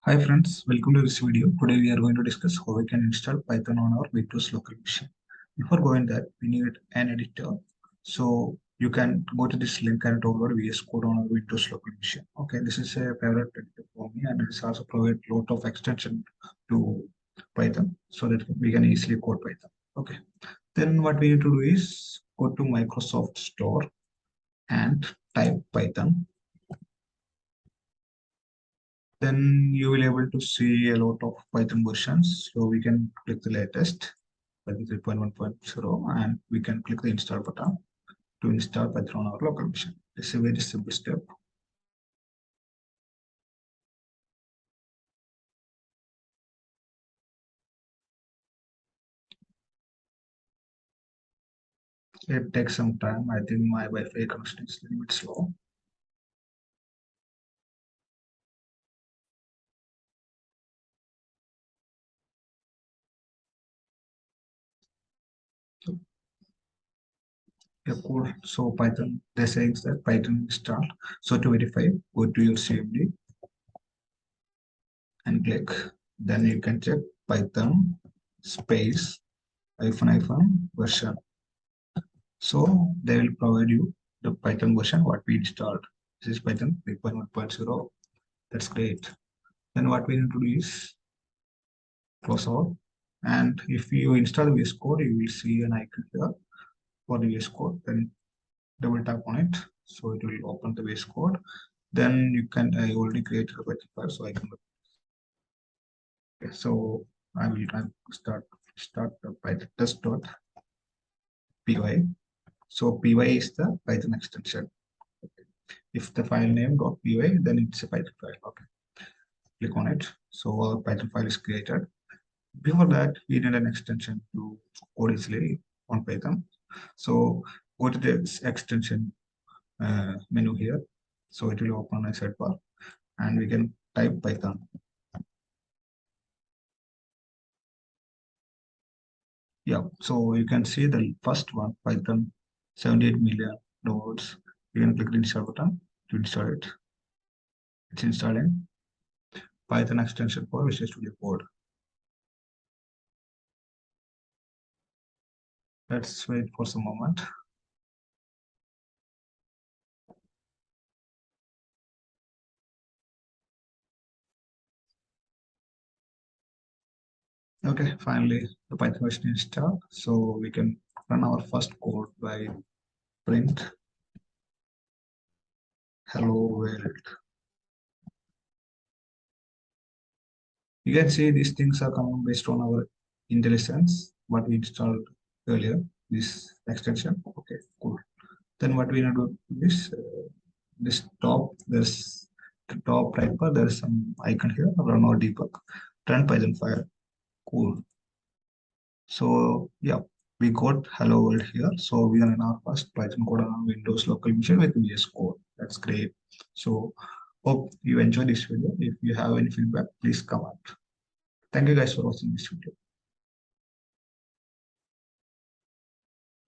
Hi friends, welcome to this video. Today we are going to discuss how we can install Python on our Windows local machine. Before going that, we need an editor. So you can go to this link and download VS Code on our Windows local machine. Okay, this is a favorite editor for me, and it's also provide a lot of extension to Python so that we can easily code Python. Okay, then what we need to do is go to Microsoft Store and type Python. Then you will able to see a lot of Python versions. So we can click the latest, Python 3.1.0, and we can click the install button to install Python on our local machine. It's a very simple step. It takes some time. I think my Wi-Fi connection is a little bit slow. So, yeah, cool. So Python, they're saying that Python installed. So to verify, go to your CMD and click. Then you can check Python space hyphen version. So they will provide you the Python version what we installed. This is Python 3.1.0. That's great. Then what we need to do is close out. And if you install VS Code, you will see an icon here for the VS Code. Then double tap on it. So it will open the VS Code. Then you can, I already created a Python file, so I can, okay, so I will start the Python test.py. So py is the Python extension. If the file name .py, then it's a Python file. Okay, click on it. So our Python file is created. Before that, we need an extension to code easily on Python. So go to the extension menu here. So it will open a sidebar, and we can type Python. Yeah, so you can see the first one, Python 78 million downloads. You can click the install button to install it. It's installing Python extension for Visual Studio Code. Let's wait for some moment. Okay, finally the Python version is installed. So we can run our first code by print hello world. You can see these things are coming based on our IntelliSense, what we installed earlier, this extension. Okay, cool. Then what we need to do is this top, there's the top right part, there's some icon here, run or debug, run Python file. Cool. So yeah, we got hello world here. So we are in our first Python code on Windows local machine with VS Code. That's great. So hope you enjoyed this video. If you have any feedback, please comment. Thank you guys for watching this video.